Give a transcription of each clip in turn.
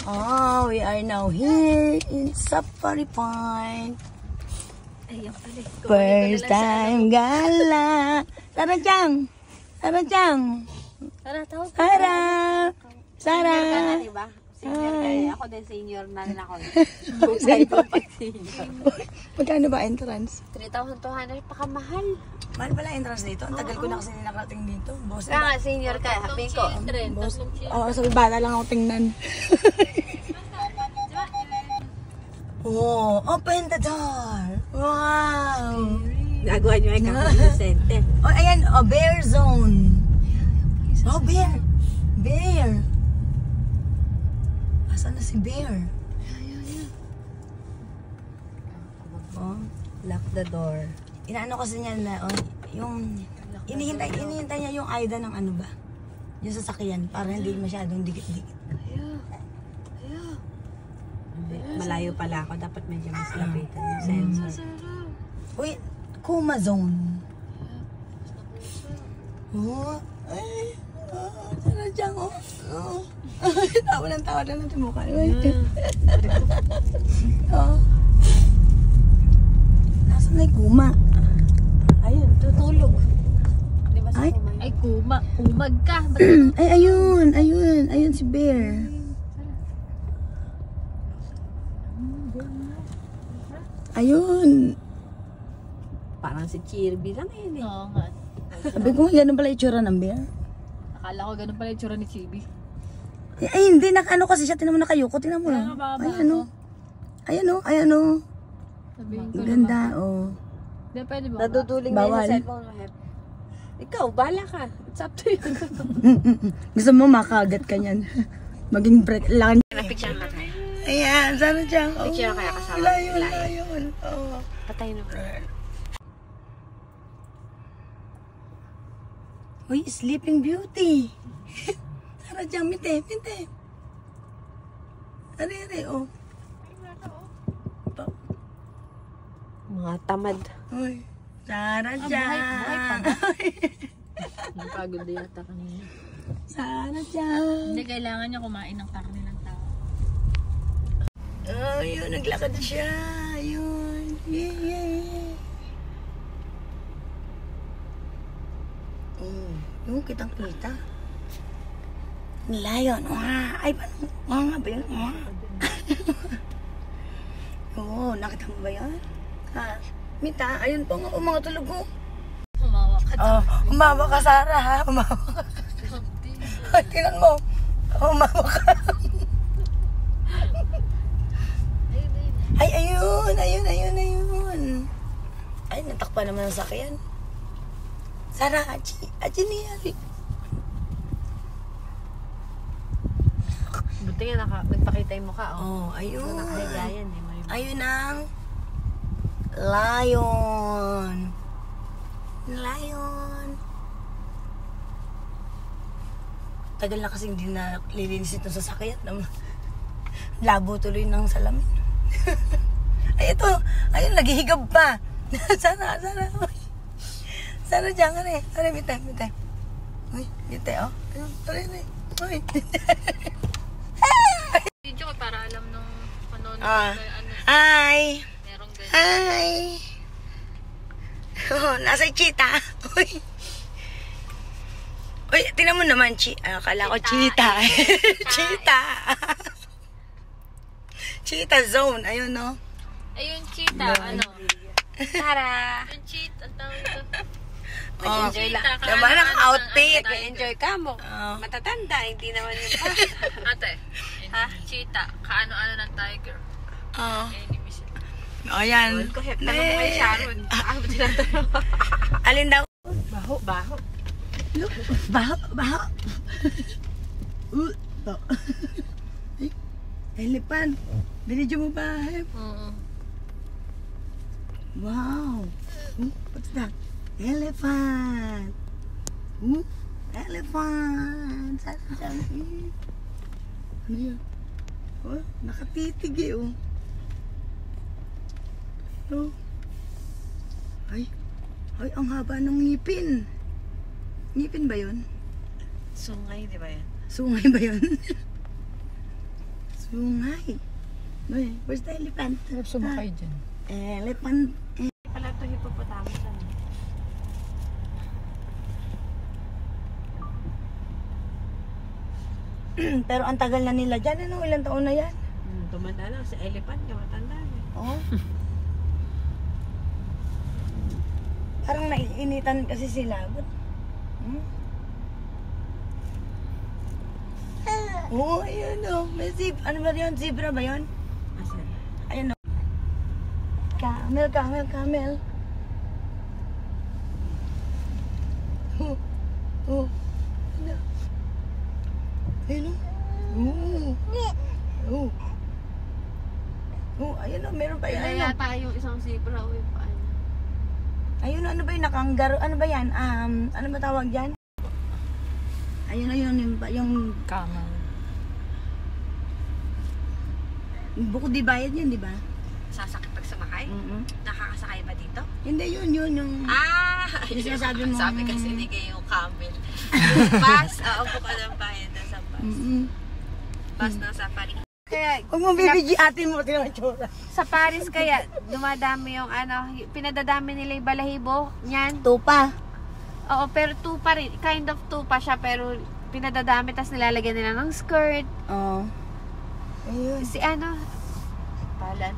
Oh, we are now here in Safari Point. First time gala. Tara, Chang. Tara, Chang. Tara, tawag. Tara. Tara. Senior ka na, diba? Senior ka na. Ako din senior na rin ako. Bukay ko pag senior. Magkano ba entrance? 3,200. Pakamahal. Mahal pala entrance dito. Ang tagal ko na kasi nakarating dito. Boss, Kaya nga, senior ka. Happy ko. boss. Oo, sabi bata lang ako tingnan. Oh, open the door. Wow. Nagawa niyo ay kakonsente. Oh, ayan, oh, bear zone. Oh, bear. Bear. Asan na si bear? Oh, Lock the door. inaano kasi niya na, oh, yung, inihintay niya yung aida ng ano ba? Yung sasakyan, para hindi masyadong dikit-dikit. Malayo pala ako. Dapat medyo mas lapitan yung sensor. Uy, Kuma zone. Oh, ay, sana dyan, oh. Oh. Tawa ng tawa na natin mukha. Oh. Nasaan na yung Kuma? Ayun, tutulog. Di ba Ay. Ay, kumag ka. Ay, ayun si Bear. Ayun. Parang si Kirby lang eh. Oo nga. Sabi ko, ganun pala itsura ng Bear. Akala ko ganun pala yung tsura ni Chibi. Ay, hindi, nakano kasi siya, tinan mo nakayuko, tinan mo. Kaya nga baka Ayan o. Ayan o. Sabihin ko Ganda, naman. oh. Hindi, pwede ba? Naduduling na Bawal. yung cellphone mo. Ikaw, bala ka. It's up to you. Gusto mo makagat ka niyan. Maging break lang. Picture ka tayo. Ayan, sana dyan. Oh, Picture kaya kasama. layo. Oh. Patay na. Uy, Sleeping Beauty. Sana dyan, mite. Are, oh. Mga tamad. Uy, sana dyan. buhay pa ba? Napagod na yata kanina. Sana dyan. Hindi, kailangan niya kumain ng karne ng tao. Oh, yun, naglakad na siya. Yun. Yeah. Yung kitang-kita. Lion. Ay, paano? Nga ba yun? Oo, nakita mo ba yan? Ha? Mita, ayun po nga, mga tulog ko. Humawa ka. Oh, umawa ka, Sarah, ha? Umawa ka. Ay, tingnan mo. Umawa ka. Ay, ayun. Ay, natakpa naman ang sakyan. Sarah, Aji niya. Buti nga nagpakita yung mukha. Oh, ayun. Nakaligayan eh. Ayun ang lion. Tagal na kasi hindi na lilinis itong sasakyan. Labo tuloy ng salamin. Ay, ito. Ayun, naghihigab pa. Sana. Sana dyan ka rin. Are, mite. Uy, mite, oh. Ayun, are. Uy. Video ko para alam nung ano. Hi. Merong ganyan. Hi. Oh, nasa cheetah. Uy, tingnan mo naman, akala ko cheetah. Cheetah. Cheetah zone. Ayun, no? Ayun, cheetah. Ano? Tara! Yung cheetah. Ang tawag ito. Oh, cheetah. naman ang outfit. Nag-enjoy ka mo. Oh. Matatanda, hindi naman yung pa. Ate. Ha? Cheetah. Kaano-ano ng tiger. Oh. Enemy sila. Oh, yan. Ko hep naman mo kay Sharon. Ako tinatanong. Alin daw? Baho. Look, baho. Ay, elephant. Binidyo mo ba, Hep? Oo. Wow. What's that? Elephant. Elephant. Saan? Ano yun? Oh, nakatitig eh, oh. Oh. Ay, ang haba ng ngipin. Ngipin ba yun? Sungay, di ba yan? Sungay ba yun? Sungay. Uy, where's the elephant? Sarap sumakay dyan. Elephant. Pala ito hippopotamus. Pero ang tagal na nila dyan. Ano? Ilang taon na yan? Tumanda lang. Sa elephant ka matanda. Oh. Parang naiinitan kasi sila. Oo, ayun o. May ano ba yun? Zebra ba yun? Asan? Ayun o. Camel, camel, camel. Oh. Oh. Ano? Ayun o. Oh. Oh, ayun o. Meron pa yan. Kaya yata yung isang zebra o yung paano. Ayun, ano ba yun? Nakangaro. Ano ba yan? Ano ba tawag dyan? Ayun na yun. Yung Camel. bukod di bayad yun, di ba? Sasakit pag sumakay? Nakakasakay ba dito? Hindi, yun. Yung... Yung sinasabi mo. Sabi kasi ni kayo camel. Bus, upo ka ng bayan na sa bus. Bus ng safari. Kaya, Huwag mo bibigyan atin mo, tinachura. sa Paris kaya, dumadami yung pinadadami nila yung balahibo, niyan. Tupa. Oo, pero tupa rin. Kind of tupa siya, pero pinadadami, tas nilalagyan nila ng skirt. Oo. Ayun. Si Palan.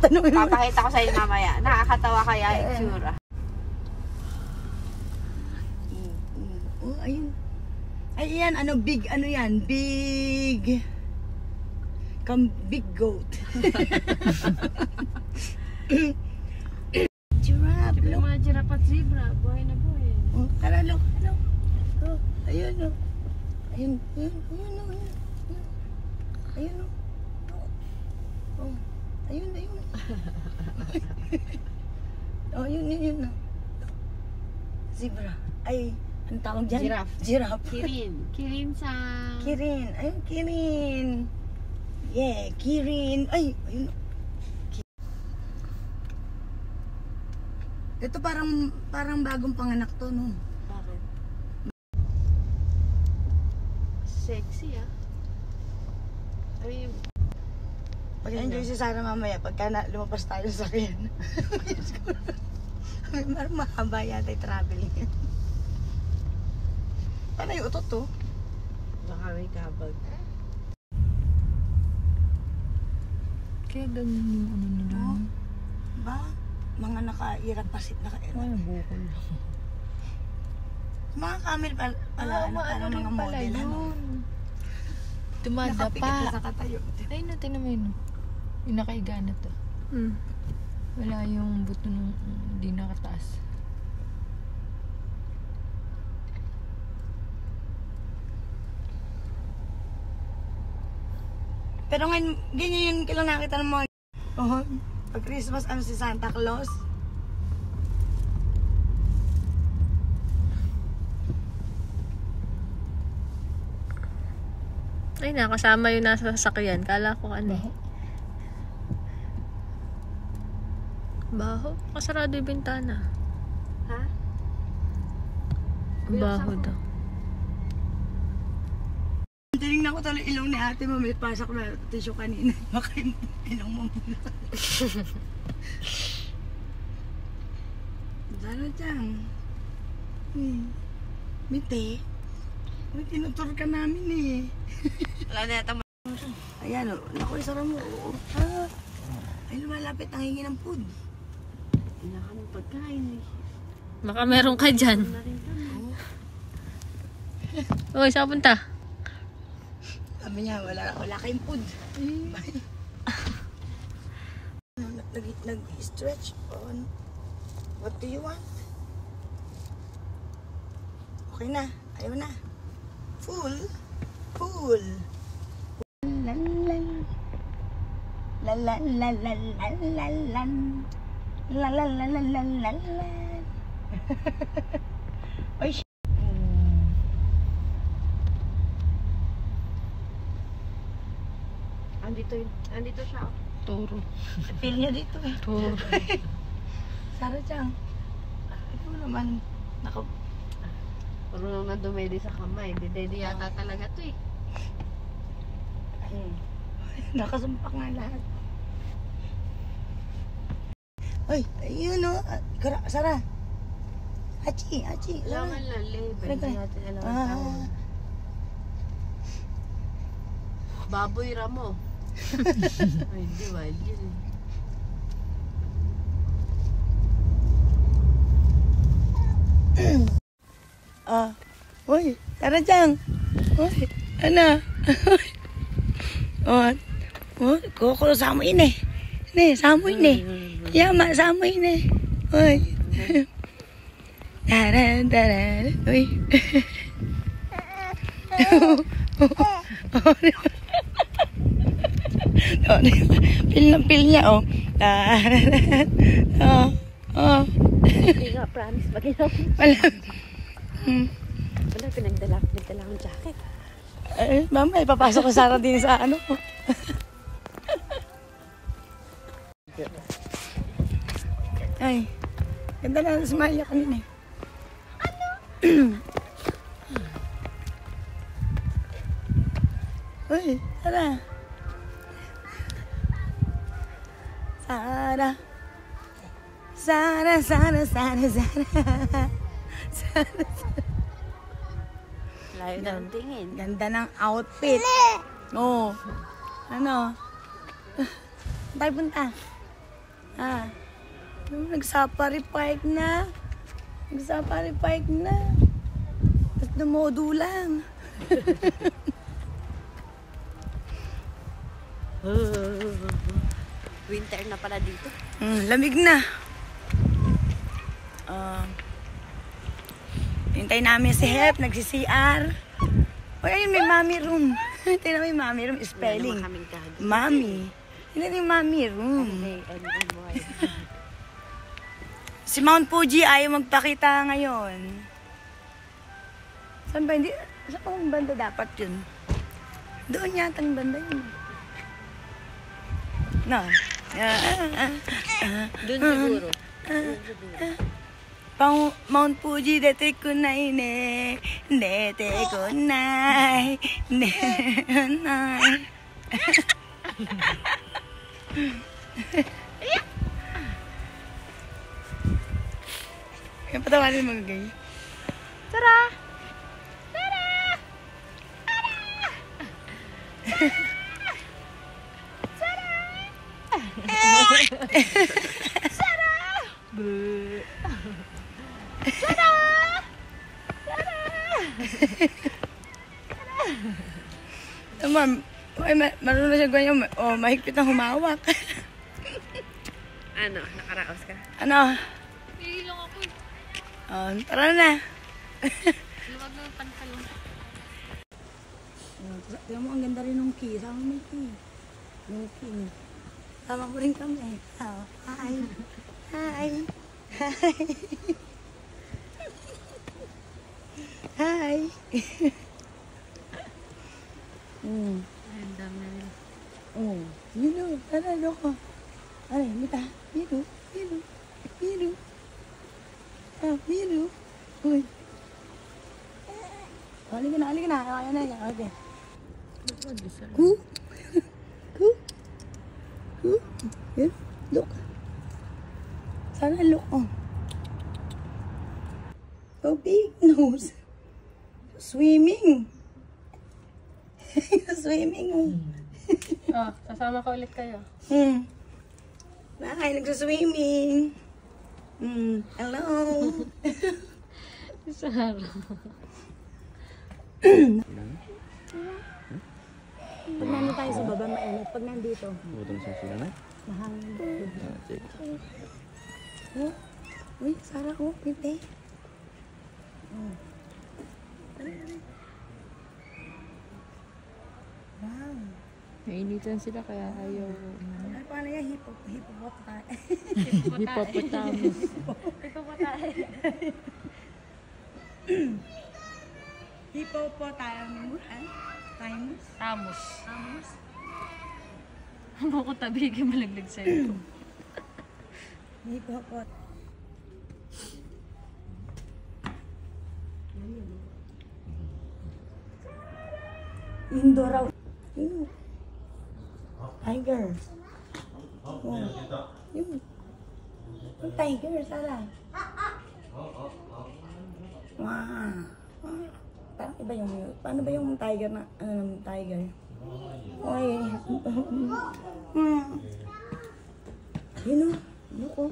Tanungin mo. Papakita ko sa inyo mamaya. Nakakatawa kaya yung tsura. Oh, ayun. Ay, yan. Ano, big, ano yan? Big... big goat. Giraffe, Yung look. mga giraffe at zebra, buhay na buhay. Oh, tara, look. Look. Oh, ayun, oh. Ayun, ayun, ayun, oh, ayun. Ayun, oh. Oh, ayun, ayun. Oh, yun, yun, oh. Zebra. Ay, ang tawag dyan? Giraffe. Giraffe. Kirin. Kirin sa... Kirin. Ayun, Kirin. Yeah, Kirin. Ay, ayun. Ito parang bagong panganak to, no? Bakit? Sexy, ah. Ay, Mag-enjoy si Sarah mamaya pagka lumabas tayo sa akin. Parang mahaba yata yung traveling. Paano yung utot to? baka may kabag. Kaya ganun yung ano nila. Oh, ba? Mga nakairap pasit nakairap. Ano, bukol. Mga camel pala, ano, parang mga model. Ano? Tumada Nakapikit na pa. nakatayo. Ayun na, tingnan mo yun. Yung nakaiga na to. Wala yung buto nung hindi nakataas. Pero ngayon, ganyan yun kailang nakita ng mga... Oh, pag Christmas, ano si Santa Claus? Ay, nakasama yung nasa sasakyan. Kala ko ano eh. Baho. Kasarado yung bintana. Ha? Baho daw. Tinignan ko talagang ilong ni ate mo. May pasak na tissue kanina. Baka yung ilong mo muna. Sana dyan. Mite. May tinutur ka namin eh. Wala na yata. Ayan o. Naku, isara mo. Oo. Ah. Ay, lumalapit ang hingi ng food. Wala ka ng pagkain eh. Baka meron ka dyan. Na rin kami. Uy, saan punta? Sabi niya, wala kayong food. Nag-stretch on. What do you want? Okay na. Ayaw na. Full. Full. Lalan. Lalan, lalan, lalan. Lalan, lalan, lalan. Oy, Andito siya. Toro. feel niya dito eh. Toro. Sarah Chang. Ito naman. Naka... Marunong na dumedi sa kamay. Didedi yata talaga to eh. Ayun. Nakasumpak nga lahat. Ay, ayun o. Sara. Achi. Sara. Kailangan lalim. Kare. Hindi natin alam ang Ah. tawag. Baboy ramo. Ay, hindi, wild yun eh. Uy, tara dyan. Uy, ano? Koko sa mo ini. Ni, sa mo ini. Yama, sa mo ini. Uy. Tara. Uy. Pil niya, oh. Hindi nga, promise. Mag-inaw. Wala. Wala, pinagdala akong jacket. Mama, ipapasok ko Sara din sa ano. Ay, ganda na ng smile niya kanina. Ano? Uy, Sara. Sara. Layo na ang tingin. Ganda ng outfit. Oo. Ano? Tayo punta. Nag-safari park na. Tapos dumodo lang. Winter na pala dito. Lamig na. Hintay namin si Hep, nagsi-CR. O ayun, may mommy room. Hintay na may mommy room, spelling. Wala naman kaming gagi. Mommy. Hindi na yung mommy room. M-M-Y. Si Mount Fuji ayaw magpakita ngayon. Saan ba? Hindi, saan banda dapat yun? Doon yata yung banda yun. No. Doon siguro. Mount Fuji dete kunai ne. Kaya patawarin mga gay. Tara! Marunong na siya ganyan. Mahigpit na humawak. Ano? Nakaraos ka? Ano? Pili lang ako. Tara na. Luwag na yung pantalon. Tignan mo, ang ganda rin ng key. Sama mo yung key. Yung key. Sama mo rin kami. Hi. Hi. Ang dami na rin. Biru. Tara, loko. Aray, mita. Biru. Biru. Uy. Halika na. Kaya na yan. Okay. Ku. Here. Look. Sana look. So big nose. Swimming. Swimming. Sasama ka ulit kayo. Bakay, nagsaswimming. Hello. Sara. Pag nandito tayo sa baba, mainit. Pag nandito, Butong sa sila na? mahangin. Check. Uy, Sara, pite. Wow. Nainitan sila kaya ayaw. Ay, paano yan? Hippopotamus. Hippopotamus. Hippopotamus. Tamus. Buko tabigin malaglag sa'yo. Hippopot. Indoor raw. Tiger. Oh. Yung tiger, Sarah. Wow. Parang iba yung mute. Paano ba yung tiger na, tiger? Oy. Yun o. Buko.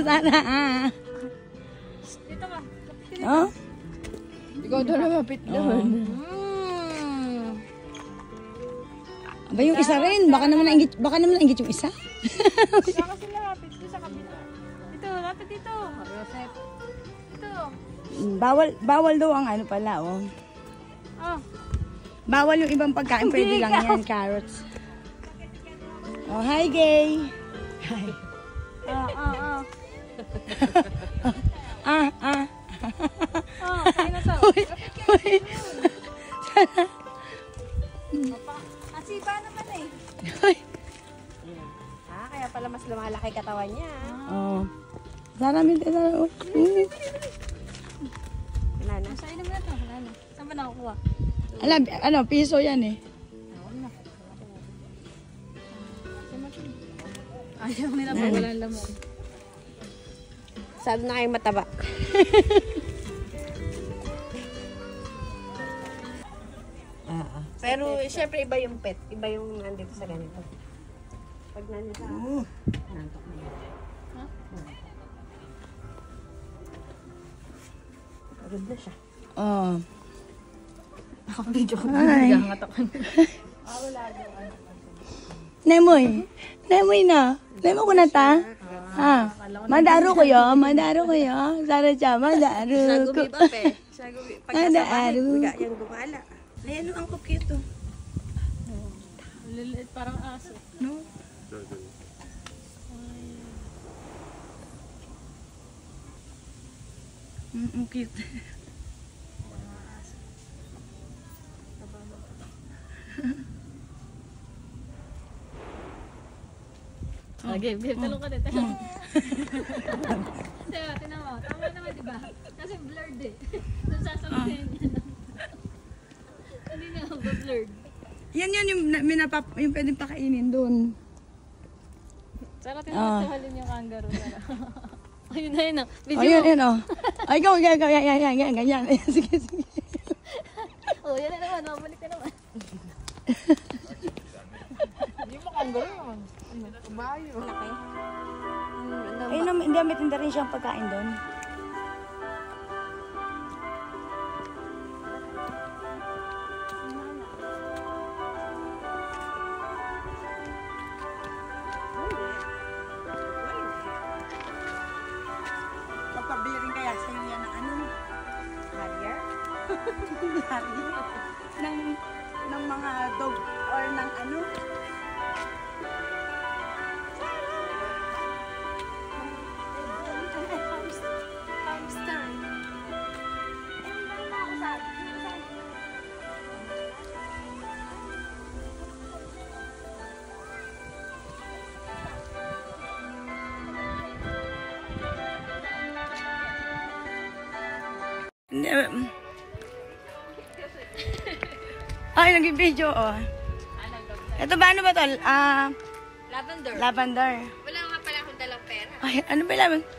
Sana Dito ka. Oh? Ikaw doon lumapit doon. Aba yung isa rin. Baka naman nainggit yung isa. Baka kasi lapit dito sa kabila. Dito, lapit dito. Dito. Bawal daw ang ano pala, oh. Oh. Bawal yung ibang pagkain. Pwede lang yan, carrots. Oh, hi, gay. Hi. Kain na to. Uy. Asipa naman eh. Uy. Kaya pala mas lumalaki katawan niya. Oh. Sarami tayo. Wala na. Saan naman na to? Wala na. Saan ba nakukuha? Ano, piso yan eh. Ayaw nila pag walang lamok. Saan na kayong mataba? Pero syempre iba yung pet. Iba yung nandito sa ganito. Pag nandito nantok na yun. Pagod na siya. Oh. Naka-video ko. Hi. Nemoy. Nemoy na. Nemoy ko na ta. Ha. Madaro ko yo. Sara siya, madaro ko. Madaro. Bigla yung gumala. Ayan, ang cute to. Liliit parang aso. No? Ang cute. Okay, babe, talong ka din. Tinan mo, tama naman diba? Kasi blurred eh. Doon sasabihin niya. Hindi na ako blurred. Yan yung pwedeng pakainin doon. Sarah, tinatahalin yung kangaroo. Ayun na yun. Video Ayun, mo. ayun, oh. Ay, ikaw, ganyan. Sige. Oh, yan na naman. Mabalik ka naman. Hindi mo kanggaro naman. Kabayo. Ayun, hindi may tinda rin siyang pagkain doon. Papabili rin kaya sa iyo yan ng ano? Harrier? ng mga dog or ng ano? Ay, nag-video, oh. Ito ba, ano ba to? Lavender. Lavender. Wala nga pala akong dalang pera. Ay, ano ba lavender?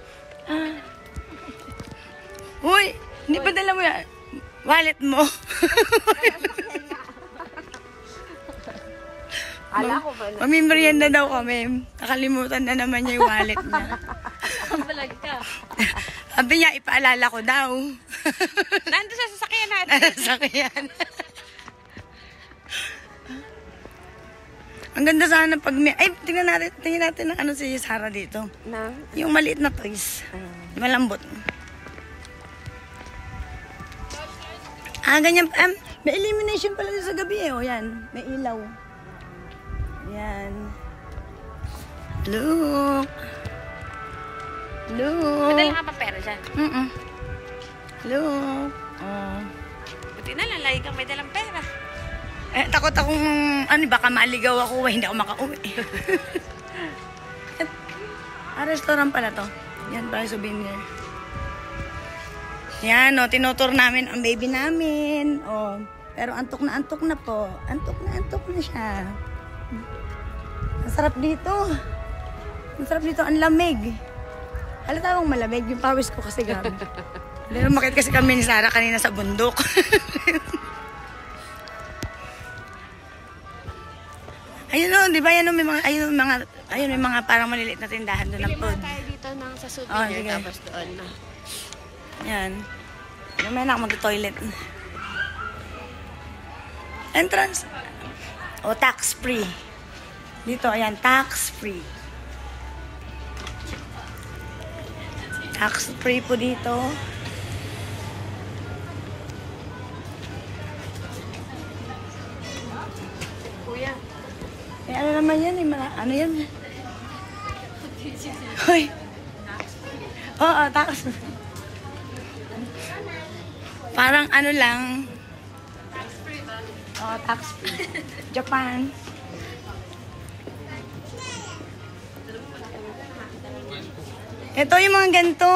Uy, hindi ba dala mo yan? Wallet mo. Ala ko ba? Mamimerienda daw kami. Nakalimutan na naman niya yung wallet niya. Balag ka. Sabi niya, ipaalala ko daw. Nandun sa sasakyan natin. Sasakyan. Ang ganda sana pag may... Ay, tingnan natin ng ano si Sarah dito. Na? Yung maliit na toys. Malambot. Ganyan. May illumination pala dito sa gabi eh. O, yan. May ilaw. Yan. Look. Look. Madala ka pa pera dyan. Look. Oh. Buti na lang, lagi kang may dalang pera. Takot akong, baka maligaw ako, hindi ako makauwi. Restaurant pala to. Yan pala souvenir. Yan, tinutur namin ang baby namin. Pero antok na po. Antok na siya. Ang sarap dito. Ang sarap dito, ang lamig. Halata bang malamig? Yung pawis ko kasi gabi. Lumakit kasi kami ni Sarah kanina sa bundok. Ayun di ba yan may mga parang maliliit na tindahan doon ng food. Tayo dito sa souvenir, sige. tapos doon na. Yan. May na ako mag-toilet. Entrance. Tax-free. Dito, ayan, tax-free. Tax-free po dito. Kuya. Ano naman yan? Ano yan? Hoy. Oo, tax. Parang ano lang. Tax-free ba? Oo, tax-free. Japan. Ito yung mga ganito.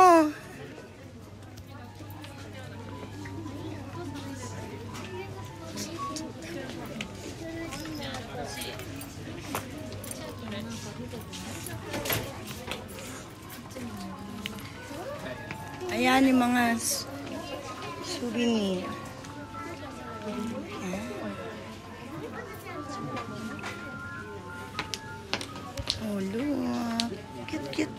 Ayan yung mga souvenir. Oh, look. Cute, cute.